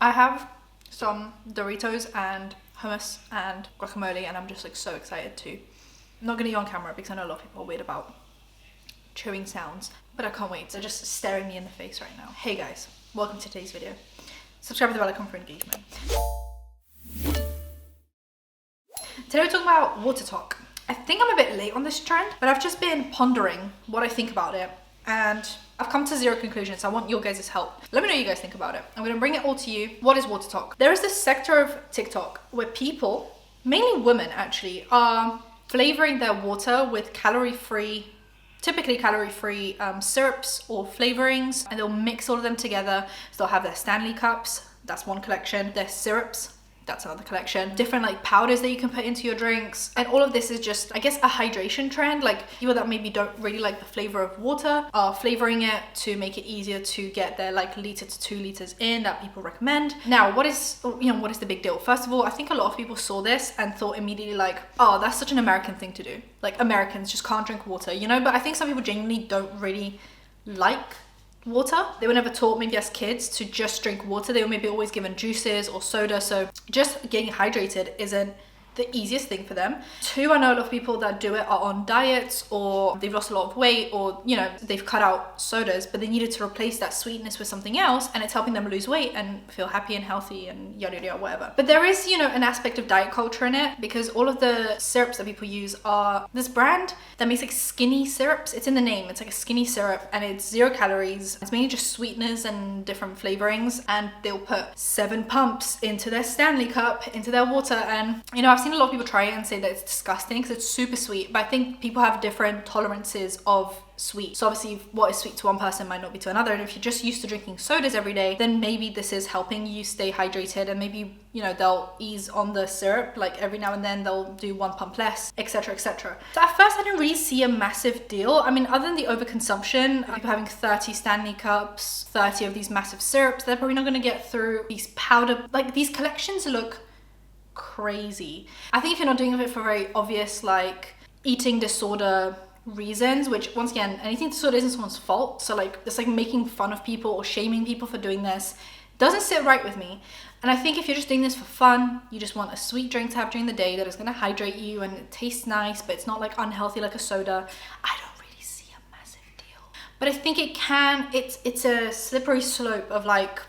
I have some Doritos and hummus and guacamole, and I'm just like so excited to. I'm not gonna eat on camera because I know a lot of people are weird about chewing sounds, but I can't wait. They're just staring me in the face right now. Hey guys, welcome to today's video. Subscribe to the bell icon for engagement. Today we're talking about WaterTok. I think I'm a bit late on this trend, but I've just been pondering what I think about it, and I've come to zero conclusions. I want your guys' help. Let me know what you guys think about it. I'm gonna bring it all to you. What is WaterTok? There is this sector of TikTok where people, mainly women actually, are flavoring their water with typically calorie-free syrups or flavorings, and they'll mix all of them together. So they'll have their Stanley cups, that's one collection, their syrups, that's another collection, different like powders that you can put into your drinks, and all of this is just, I guess, a hydration trend. Like people that maybe don't really like the flavor of water are flavoring it to make it easier to get their like liter to 2 liters in that people recommend. Now, what is the big deal? First of all, I think a lot of people saw this and thought immediately like, oh, that's such an American thing to do. Like Americans just can't drink water, you know? But I think some people genuinely don't really like water. They were never taught, maybe as kids, to just drink water. They were maybe always given juices or soda, so just getting hydrated isn't the easiest thing for them. Two, I know a lot of people that do it are on diets, or they've lost a lot of weight, or they've cut out sodas, but they needed to replace that sweetness with something else, and it's helping them lose weight and feel happy and healthy and yada yada whatever. But there is an aspect of diet culture in it, because all of the syrups that people use are this brand that makes like skinny syrups. It's in the name, it's like a skinny syrup, and it's 0 calories. It's mainly just sweeteners and different flavorings, and they'll put 7 pumps into their Stanley cup, into their water. And I've seen a lot of people try it and say that it's disgusting because it's super sweet, but I think people have different tolerances of sweet. So obviously what is sweet to one person might not be to another, and if you're just used to drinking sodas every day, then maybe this is helping you stay hydrated, and maybe they'll ease on the syrup, like every now and then they'll do 1 pump less, etc, etc. So at first I didn't really see a massive deal. I mean, other than the overconsumption, people having 30 Stanley cups, 30 of these massive syrups, they're probably not going to get through these powder, like these collections look crazy. I think if you're not doing it for very obvious like eating disorder reasons, which once again, anything disorder isn't someone's fault, so like it's like making fun of people or shaming people for doing this doesn't sit right with me. And I think if you're just doing this for fun, you just want a sweet drink to have during the day that is going to hydrate you and it tastes nice, but it's not like unhealthy like a soda, I don't really see a massive deal. But I think it's a slippery slope of like,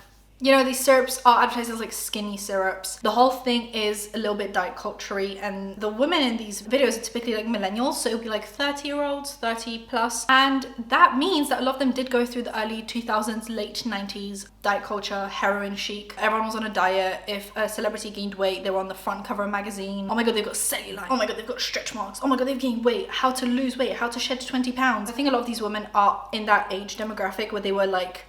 these syrups are advertised as like skinny syrups. The whole thing is a little bit diet culture-y, and the women in these videos are typically like millennials, so it'll be like 30-year-olds, 30 plus. And that means that a lot of them did go through the early 2000s, late 90s diet culture, heroin chic. Everyone was on a diet. If a celebrity gained weight, they were on the front cover of a magazine. Oh my god, they've got cellulite. Oh my god, they've got stretch marks. Oh my god, they've gained weight. How to lose weight, how to shed 20 pounds. I think a lot of these women are in that age demographic where they were like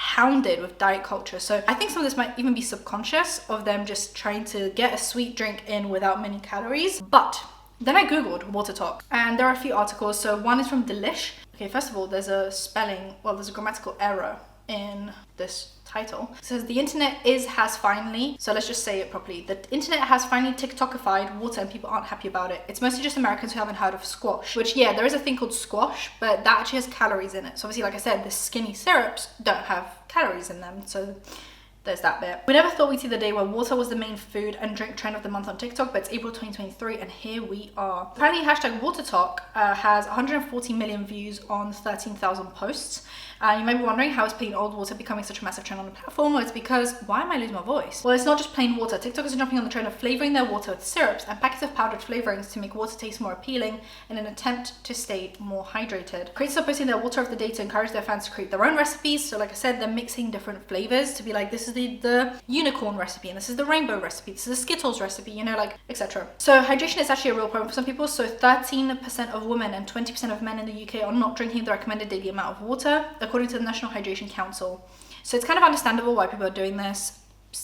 hounded with diet culture. So I think some of this might even be subconscious of them just trying to get a sweet drink in without many calories. But then I googled WaterTok, and there are a few articles. So one is from Delish. Okay, first of all, there's a grammatical error in this title. It says the internet has finally, so let's just say it properly, the internet has finally TikTokified water and people aren't happy about it. It's mostly just Americans who haven't heard of squash, which yeah, there is a thing called squash, but that actually has calories in it. So obviously, like I said, the skinny syrups don't have calories in them, so there's that bit. We never thought we'd see the day where water was the main food and drink trend of the month on TikTok, but it's April 2023 and here we are. Apparently hashtag WaterTok has 140 million views on 13,000 posts. You might be wondering how is plain old water becoming such a massive trend on the platform. Well, it's because, why am I losing my voice? Well, it's not just plain water. TikTok is jumping on the trend of flavoring their water with syrups and packets of powdered flavorings to make water taste more appealing in an attempt to stay more hydrated. Creators are posting their water of the day to encourage their fans to create their own recipes. So like I said, they're mixing different flavors to be like, this is the unicorn recipe, and this is the rainbow recipe, this is the Skittles recipe, like etc. So hydration is actually a real problem for some people. So 13% of women and 20% of men in the UK are not drinking the recommended daily amount of water, according to the National Hydration Council. So it's kind of understandable why people are doing this.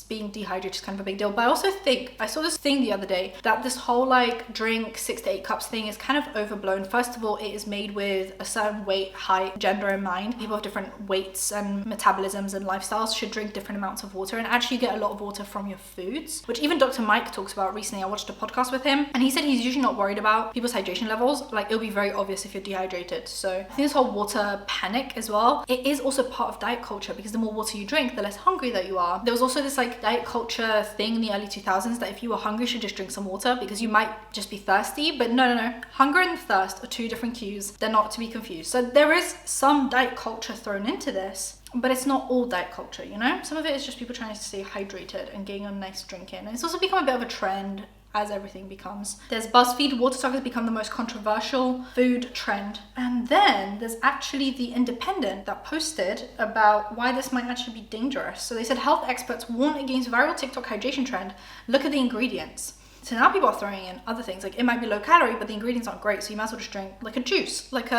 Being dehydrated is kind of a big deal, but I also think I saw this thing the other day that this whole like drink 6 to 8 cups thing is kind of overblown. First of all, it is made with a certain weight, height, gender in mind. People of different weights and metabolisms and lifestyles should drink different amounts of water, and actually get a lot of water from your foods, which even Dr. Mike talks about recently. I watched a podcast with him and he said he's usually not worried about people's hydration levels. Like it'll be very obvious if you're dehydrated. So I think this whole water panic as well, it is also part of diet culture, because the more water you drink, the less hungry that you are. There was also this this like diet culture thing in the early 2000s that if you were hungry, you should just drink some water because you might just be thirsty. But no. Hunger and thirst are two different cues. They're not to be confused. So there is some diet culture thrown into this, but it's not all diet culture, you know? Some of it is just people trying to stay hydrated and getting a nice drink in. And it's also become a bit of a trend, as everything becomes. There's BuzzFeed, WaterTok has become the most controversial food trend. And then there's actually The Independent that posted about why this might actually be dangerous. So they said health experts warn against viral TikTok hydration trend. Look at the ingredients. So now people are throwing in other things, like it might be low calorie, but the ingredients aren't great, so you might as well just drink like a juice, like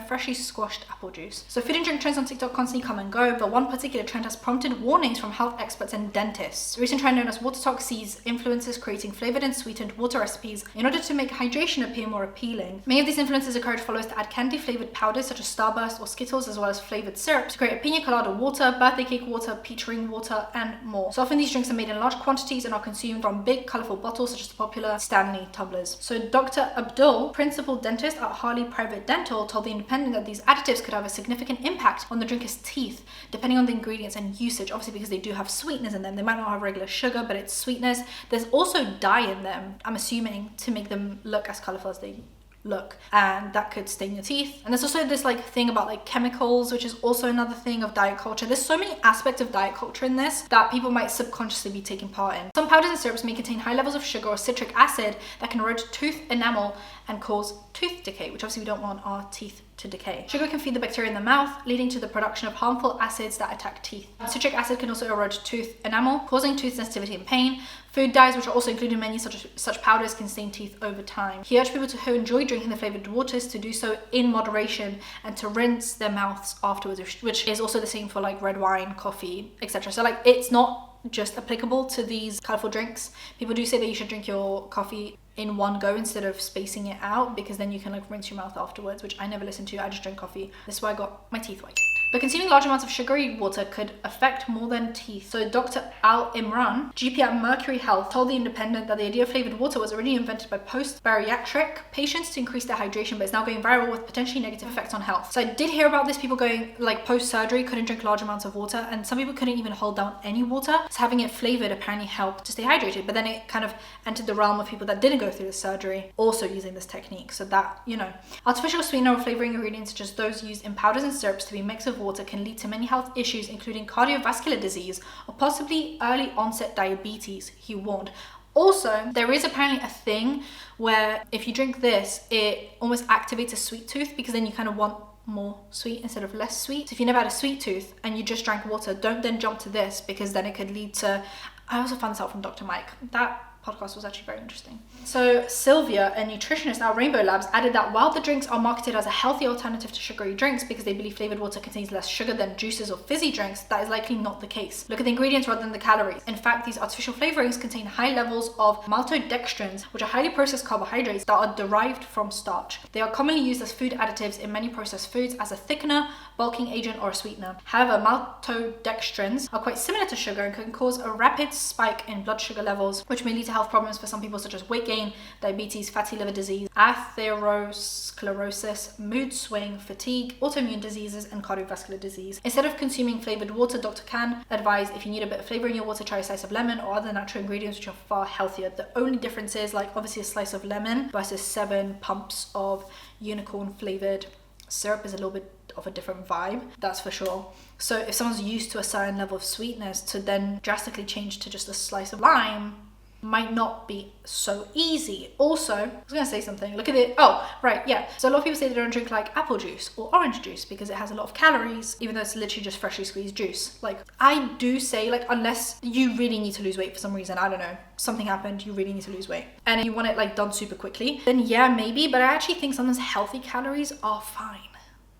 freshly squashed apple juice. So food and drink trends on TikTok constantly come and go, but one particular trend has prompted warnings from health experts and dentists. A recent trend known as WaterTok sees influencers creating flavored and sweetened water recipes in order to make hydration appear more appealing. Many of these influencers encourage followers to add candy-flavored powders such as Starburst or Skittles, as well as flavored syrups to create a pina colada water, birthday cake water, peach ring water, and more. So often these drinks are made in large quantities and are consumed from big, colorful bottles such as the popular Stanley tumblers. So Dr. Abdul, principal dentist at Harley Private Dental, told The Independent that these additives could have a significant impact on the drinker's teeth, depending on the ingredients and usage. Obviously, because they do have sweeteners in them. They might not have regular sugar, but it's sweeteners. There's also dye in them, I'm assuming, to make them look as colorful as they look, and that could stain your teeth. And there's also this like thing about like chemicals, which is also another thing of diet culture. There's so many aspects of diet culture in this that people might subconsciously be taking part in. Some powders and syrups may contain high levels of sugar or citric acid that can erode tooth enamel and cause tooth decay, which obviously we don't want our teeth to decay. Sugar can feed the bacteria in the mouth, leading to the production of harmful acids that attack teeth. Citric acid can also erode tooth enamel, causing tooth sensitivity and pain. Food dyes, which are also included in many such powders, can stain teeth over time. He urged people who enjoy drinking the flavored waters to do so in moderation and to rinse their mouths afterwards, which is also the same for like red wine, coffee, etc. So like it's not just applicable to these colorful drinks. People do say that you should drink your coffee in one go instead of spacing it out, because then you can like rinse your mouth afterwards, which I never listen to. I just drink coffee. This is why I got my teeth white. But consuming large amounts of sugary water could affect more than teeth. So Dr. Al Imran, GP at Mercury Health, told The Independent that the idea of flavored water was already invented by post-bariatric patients to increase their hydration, but it's now going viral with potentially negative effects on health. So I did hear about this, people going like post-surgery couldn't drink large amounts of water, and some people couldn't even hold down any water. So having it flavored apparently helped to stay hydrated, but then it kind of entered the realm of people that didn't go through the surgery also using this technique. So that, you know, artificial sweetener or flavoring ingredients such as those used in powders and syrups to be mixed with water can lead to many health issues, including cardiovascular disease or possibly early onset diabetes, he warned. Also, there is apparently a thing where if you drink this, it almost activates a sweet tooth, because then you kind of want more sweet instead of less sweet. So if you never had a sweet tooth and you just drank water, don't then jump to this, because then it could lead to, I also found this out from Dr. Mike. That podcast was actually very interesting. So Sylvia, a nutritionist at Rainbow Labs, added that while the drinks are marketed as a healthy alternative to sugary drinks because they believe flavored water contains less sugar than juices or fizzy drinks, that is likely not the case. Look at the ingredients rather than the calories. In fact, these artificial flavorings contain high levels of maltodextrins, which are highly processed carbohydrates that are derived from starch. They are commonly used as food additives in many processed foods as a thickener, bulking agent, or a sweetener. However, maltodextrins are quite similar to sugar and can cause a rapid spike in blood sugar levels, which may lead to health problems for some people, such as weight gain, diabetes, fatty liver disease, atherosclerosis, mood swing, fatigue, autoimmune diseases, and cardiovascular disease. Instead of consuming flavored water, Dr. Khan advised if you need a bit of flavor in your water, try a slice of lemon or other natural ingredients which are far healthier. The only difference is like obviously a slice of lemon versus 7 pumps of unicorn flavored syrup is a little bit of a different vibe, that's for sure. So if someone's used to a certain level of sweetness, to then drastically change to just a slice of lime might not be so easy. Also, I was gonna say something, look at it. Oh, right, yeah. So a lot of people say they don't drink like apple juice or orange juice because it has a lot of calories, even though it's literally just freshly squeezed juice. Like, I do say, like, unless you really need to lose weight for some reason, I don't know, something happened, you really need to lose weight, and you want it like done super quickly, then yeah, maybe. But I actually think sometimes healthy calories are fine.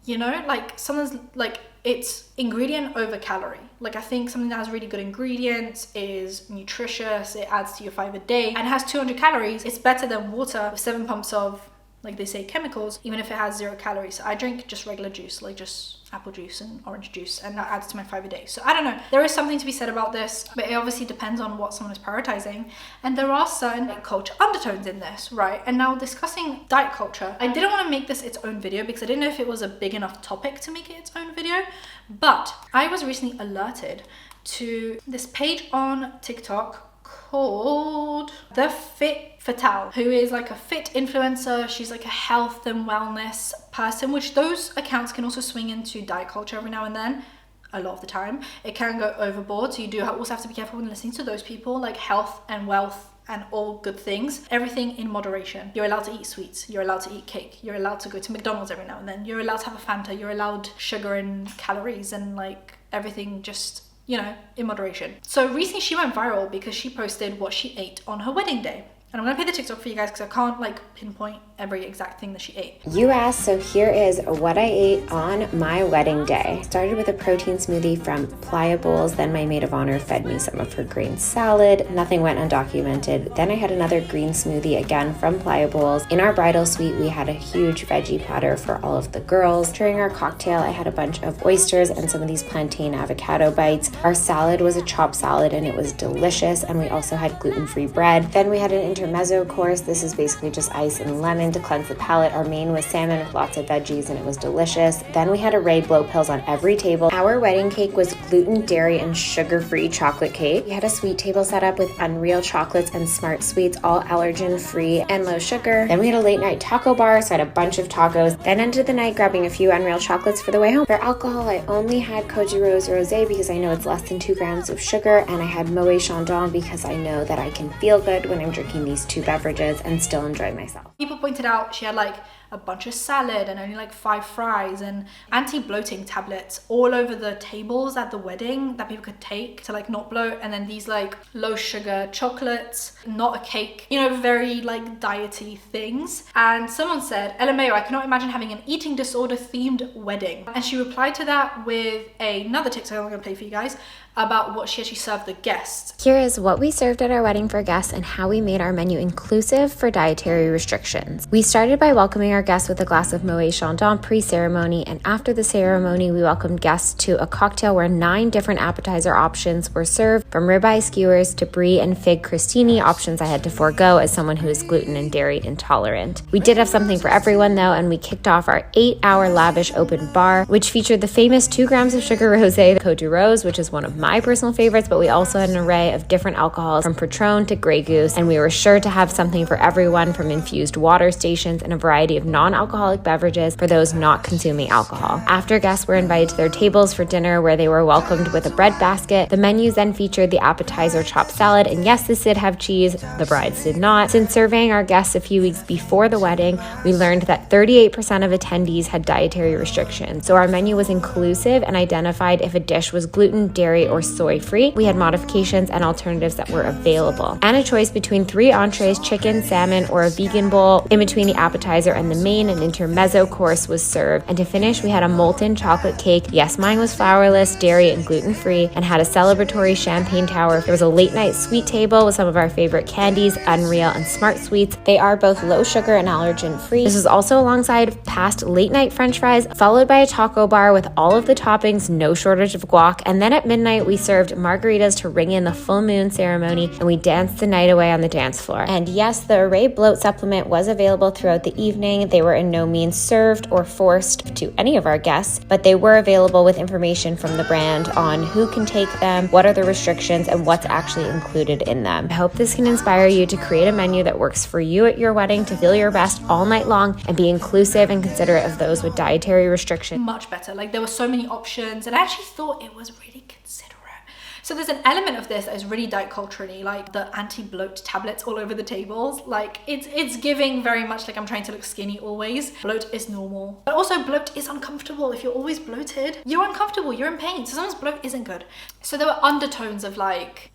You know, like sometimes like it's ingredient over calorie. Like I think something that has really good ingredients is nutritious, it adds to your fiber a day, and it has 200 calories. It's better than water with 7 pumps of, like they say, chemicals, even if it has 0 calories. So I drink just regular juice, like just apple juice and orange juice, and that adds to my 5 a day. So I don't know, there is something to be said about this, but it obviously depends on what someone is prioritizing, and there are certain culture undertones in this, right? And now discussing diet culture, I didn't want to make this its own video because I didn't know if it was a big enough topic to make it its own video, but I was recently alerted to this page on TikTok called The Fit Fatale, who is like a fit influencer. She's like a health and wellness person, which those accounts can also swing into diet culture every now and then. A lot of the time it can go overboard, so you do also have to be careful when listening to those people. Like health and wealth and all good things, everything in moderation. You're allowed to eat sweets, you're allowed to eat cake, you're allowed to go to McDonald's every now and then, you're allowed to have a Fanta, you're allowed sugar and calories and like everything, just, you know, in moderation. So recently she went viral because she posted what she ate on her wedding day. And I'm gonna play the TikTok for you guys because I can't like pinpoint every exact thing that she ate. You asked, so here is what I ate on my wedding day. Started with a protein smoothie from Pliables. Then my maid of honor fed me some of her green salad. Nothing went undocumented. Then I had another green smoothie again from Pliables. In our bridal suite, we had a huge veggie platter for all of the girls. During our cocktail, I had a bunch of oysters and some of these plantain avocado bites. Our salad was a chopped salad and it was delicious. And we also had gluten-free bread. Then we had an intermezzo course. This is basically just ice and lemon to cleanse the palate. Our main was salmon with lots of veggies and it was delicious. Then we had array blow pills on every table. Our wedding cake was gluten, dairy, and sugar-free chocolate cake. We had a sweet table set up with Unreal chocolates and Smart Sweets, all allergen-free and low sugar. Then we had a late night taco bar, so I had a bunch of tacos. Then ended the night grabbing a few Unreal chocolates for the way home. For alcohol, I only had Koji Rose Rosé because I know it's less than 2 grams of sugar, and I had Moët Chandon because I know that I can feel good when I'm drinking these 2 beverages and still enjoy myself. People pointed out she had like a bunch of salad and only like 5 fries and anti-bloating tablets all over the tables at the wedding that people could take to like not bloat, and then these like low sugar chocolates, not a cake, you know, very like diety things. And someone said, LMAO, I cannot imagine having an eating disorder themed wedding. And she replied to that with another TikTok I'm gonna play for you guys about what she actually served the guests. Here is what we served at our wedding for guests and how we made our menu inclusive for dietary restrictions. We started by welcoming our guests with a glass of Moët Chandon pre-ceremony, and after the ceremony, we welcomed guests to a cocktail where 9 different appetizer options were served, from ribeye skewers to brie and fig crostini, options I had to forego as someone who is gluten and dairy intolerant. We did have something for everyone though, and we kicked off our 8-hour lavish open bar, which featured the famous 2 grams of sugar rosé, the Côte du Rose, which is one of my personal favorites, but we also had an array of different alcohols from Patron to Grey Goose, and we were sure to have something for everyone, from infused water stations and a variety of non-alcoholic beverages for those not consuming alcohol. After, guests were invited to their tables for dinner, where they were welcomed with a bread basket. The menus then featured the appetizer chopped salad, and yes, this did have cheese, the brides did not. Since surveying our guests a few weeks before the wedding, we learned that 38% of attendees had dietary restrictions, so our menu was inclusive and identified if a dish was gluten, dairy, or soy-free. We had modifications and alternatives that were available, and a choice between 3 entrees, chicken, salmon, or a vegan bowl. In between the appetizer and the main, an intermezzo course was served, and to finish, we had a molten chocolate cake. Yes, mine was flourless, dairy, and gluten-free, and had a celebratory champagne tower. There was a late-night sweet table with some of our favorite candies, Unreal and Smart Sweets. They are both low sugar and allergen-free. This was also alongside past late-night French fries, followed by a taco bar with all of the toppings, no shortage of guac, and then at midnight, we served margaritas to ring in the full moon ceremony, and we danced the night away on the dance floor. And yes, the Array Bloat supplement was available throughout the evening. They were in no means served or forced to any of our guests, but they were available with information from the brand on who can take them, what are the restrictions, and what's actually included in them. I hope this can inspire you to create a menu that works for you at your wedding, to feel your best all night long and be inclusive and considerate of those with dietary restrictions. Much better. Like, there were so many options, and I actually thought it was really considerate. So there's an element of this that is really diet culturally, like the anti-bloat tablets all over the tables. Like, it's giving very much like I'm trying to look skinny always. Bloat is normal, but also bloat is uncomfortable. If you're always bloated, you're uncomfortable, you're in pain. So sometimes bloat isn't good. So there were undertones of like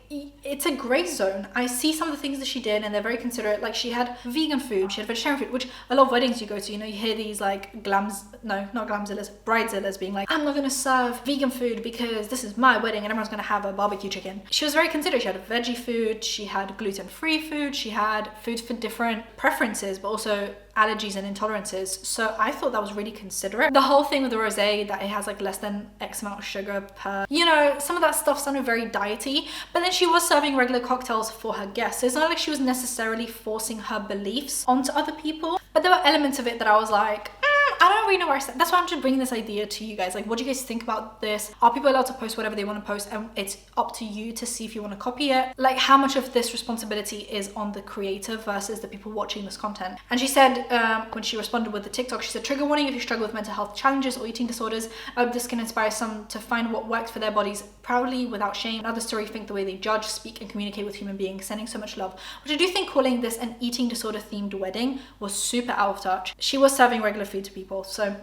it's a gray zone. I see some of the things that she did and they're very considerate. Like, she had vegan food, she had vegetarian food, which a lot of weddings you go to, you know, you hear these like bridezillas being like, I'm not gonna serve vegan food because this is my wedding and everyone's gonna have a barbecue chicken. She was very considerate. She had veggie food, she had gluten-free food, she had foods for different preferences, but also allergies and intolerances. So I thought that was really considerate. The whole thing with the rosé, that it has like less than X amount of sugar per, you know, some of that stuff sounded very diety, but then she was serving regular cocktails for her guests. So it's not like she was necessarily forcing her beliefs onto other people, but there were elements of it that I was like, I I don't really know where I stand. That's why I'm just bringing this idea to you guys. Like, what do you guys think about this? Are people allowed to post whatever they want to post, and it's up to you to see if you want to copy it? Like, how much of this responsibility is on the creator versus the people watching this content? And she said, when she responded with the TikTok, she said, trigger warning if you struggle with mental health challenges or eating disorders. This can inspire some to find what works for their bodies proudly without shame. Others to rethink the way they judge, speak, and communicate with human beings. Sending so much love. Which I do think calling this an eating disorder themed wedding was super out of touch. She was serving regular food to people, so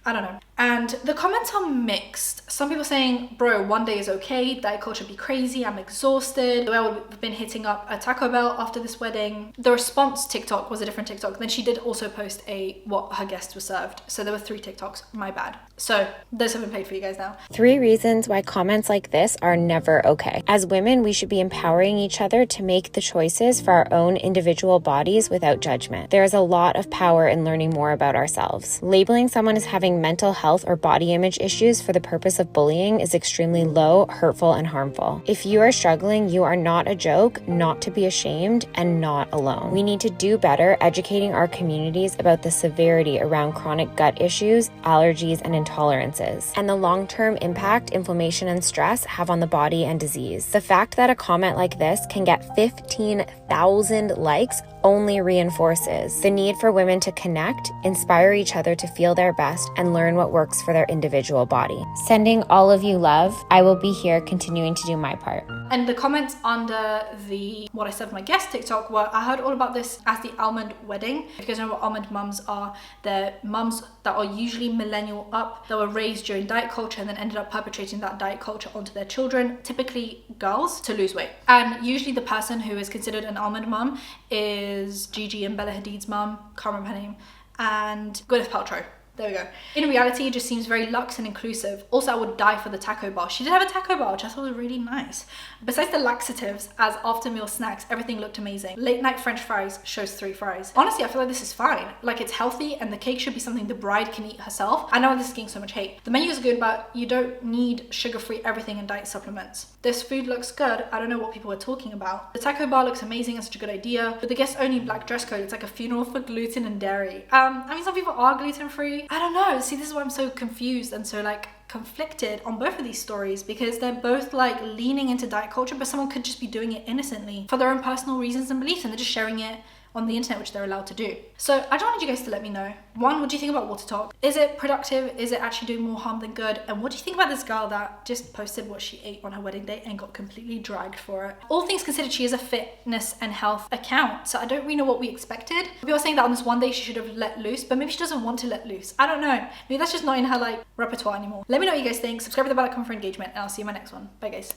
I don't know. And the comments are mixed. Some people saying, bro, one day is okay, diet culture be crazy, I'm exhausted. I would have been hitting up a Taco Bell after this wedding. The response TikTok was a different TikTok. Then she did also post what her guest was served. So there were 3 TikToks, my bad. So those have been played for you guys now. 3 reasons why comments like this are never okay. As women, we should be empowering each other to make the choices for our own individual bodies without judgment. There is a lot of power in learning more about ourselves. Labeling someone as having mental health or body image issues for the purpose of bullying is extremely low, hurtful, and harmful. If you are struggling, you are not a joke, not to be ashamed, and not alone. We need to do better educating our communities about the severity around chronic gut issues, allergies, and intolerances, and the long-term impact inflammation and stress have on the body and disease. The fact that a comment like this can get 15,000 likes only reinforces the need for women to connect, inspire each other to feel their best, and learn what works for their individual body. Sending all of you love. I will be here continuing to do my part. And the comments under the what I said for my guest TikTok were, I heard all about this as the almond wedding. If you guys know what almond mums are, they're mums that are usually millennial up, that were raised during diet culture and then ended up perpetrating that diet culture onto their children, typically girls, to lose weight. And usually the person who is considered an almond mum is Gigi and Bella Hadid's mum, can't remember her name, and Gwyneth Paltrow. There we go. In reality, it just seems very luxe and inclusive. Also, I would die for the taco bar. She did have a taco bar, which I thought was really nice. Besides the laxatives as after meal snacks, everything looked amazing. Late night French fries shows 3 fries. Honestly, I feel like this is fine. Like, it's healthy and the cake should be something the bride can eat herself. I know this is getting so much hate. The menu is good, but you don't need sugar-free everything and diet supplements. This food looks good. I don't know what people were talking about. The taco bar looks amazing and such a good idea. With the guest only black dress code, it's like a funeral for gluten and dairy. I mean, some people are gluten-free. I don't know. See, this is why I'm so confused and so like conflicted on both of these stories, because they're both like leaning into diet culture, but someone could just be doing it innocently for their own personal reasons and beliefs, and they're just sharing it on the internet, which they're allowed to do. So I just wanted you guys to let me know. 1, what do you think about WaterTok? Is it productive? Is it actually doing more harm than good? And what do you think about this girl that just posted what she ate on her wedding day and got completely dragged for it? All things considered, she is a fitness and health account, so I don't really know what we expected. People are saying that on this one day she should have let loose, but maybe she doesn't want to let loose. I don't know. Maybe that's just not in her like repertoire anymore. Let me know what you guys think. Subscribe to the bell icon for engagement, and I'll see you in my next one. Bye guys.